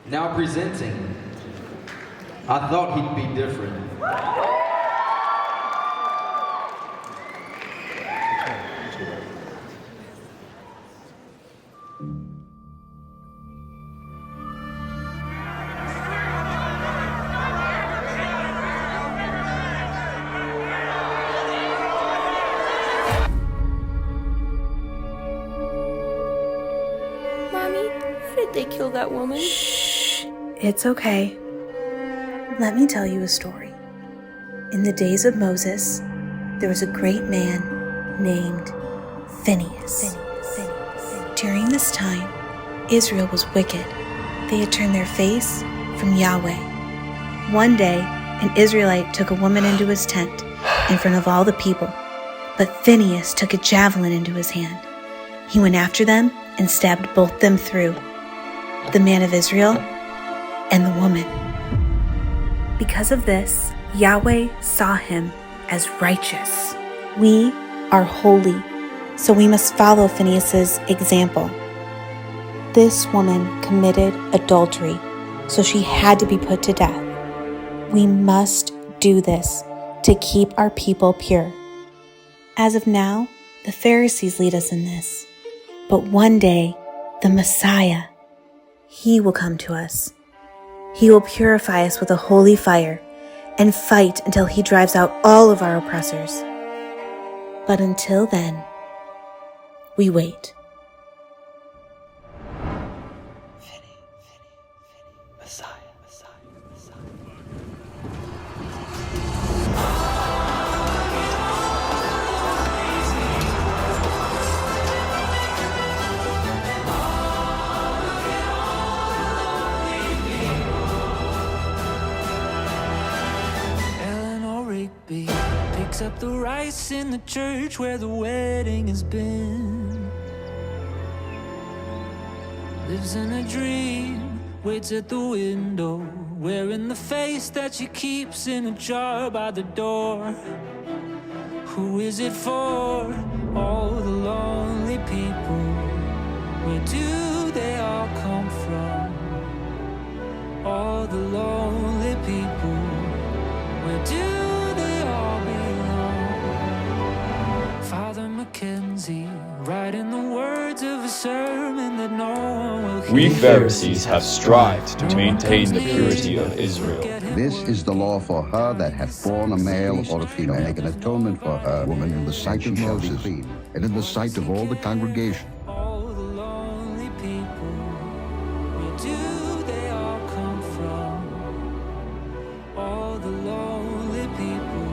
Now presenting, I thought he'd be different. They kill that woman. Shh. It's okay. Let me tell you a story. In the days of Moses, there was a great man named Phineas. During this time, Israel was wicked. They had turned their face from Yahweh. One day, an Israelite took a woman into his tent in front of all the people, but Phineas took a javelin into his hand. He went after them and stabbed both them through, the man of Israel and the woman. Because of this, Yahweh saw him as righteous. We are holy, so we must follow Phineas's example. This woman committed adultery, so she had to be put to death. We must do this to keep our people pure. As of now, the Pharisees lead us in this, but one day, the Messiah, He will come to us. He will purify us with a holy fire and fight until He drives out all of our oppressors. But until then, we wait. Messiah. Picks up the rice in the church where the wedding has been. Lives in a dream, waits at the window, wearing the face that she keeps in a jar by the door. Who is it for? All the lonely people. Where do they all come from? All the lonely people. Where do Mackenzie, writing the words of a sermon that no one will hear. We Pharisees have strived to maintain the purity of Israel. This is the law for her that hath borne a male or a female, make an atonement for her, woman, in the sight of Moses, and in the sight of all the congregation. All the lonely people, where do they all come from? All the lonely people,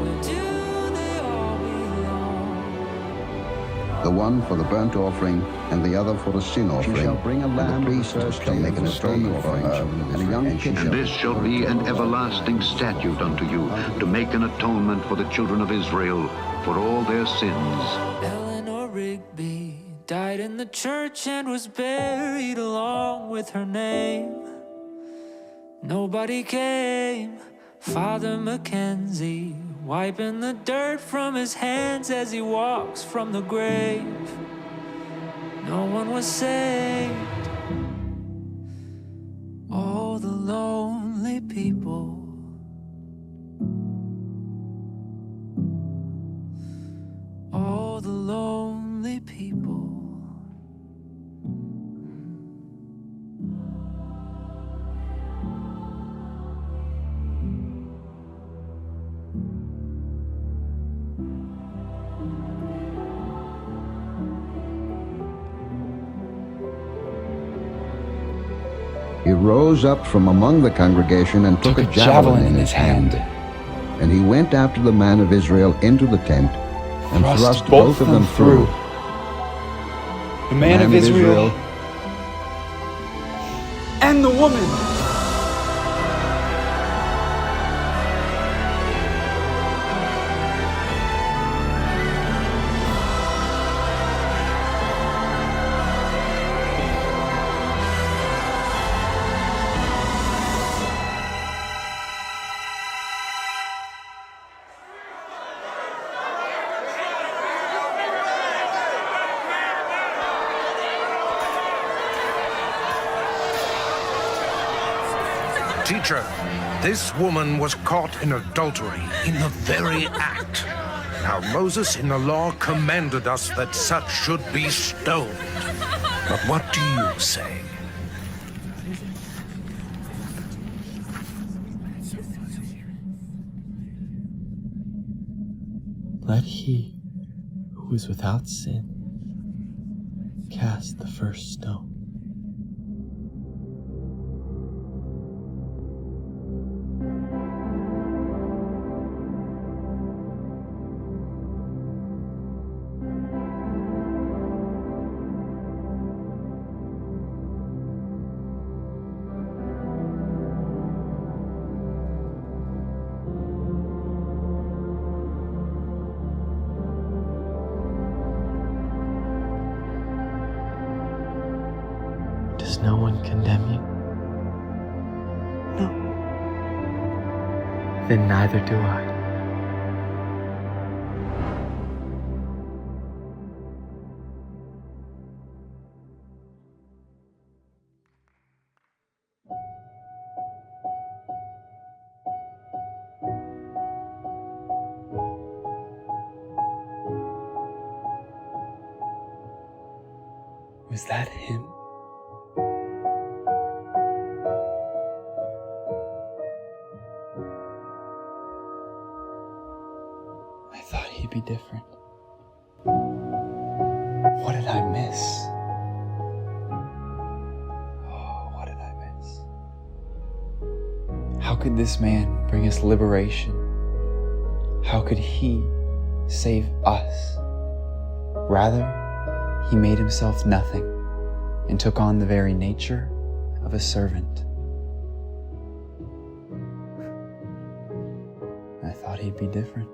where do the one for the burnt offering, and the other for the sin offering. She shall bring a lamb, and the priest shall make an atonement for her, and a young kid. And this shall be an everlasting statute unto you, to make an atonement for the children of Israel, for all their sins. Eleanor Rigby died in the church and was buried along with her name. Nobody came. Father Mackenzie, wiping the dirt from his hands as he walks from the grave. No one was saved. All the lonely people. All the lonely people. He rose up from among the congregation and took a javelin in his hand. And he went after the man of Israel into the tent and thrust both of them through. The man of Israel and the woman. Teacher, this woman was caught in adultery in the very act. Now Moses in the law commanded us that such should be stoned. But what do you say? Let he who is without sin cast the first stone. Does no one condemn you? No. Then neither do I. Was that him? I thought he'd be different. What did I miss? Oh, what did I miss? How could this man bring us liberation? How could he save us? Rather, he made himself nothing and took on the very nature of a servant. I thought he'd be different.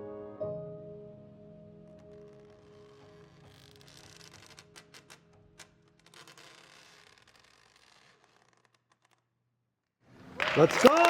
Let's go!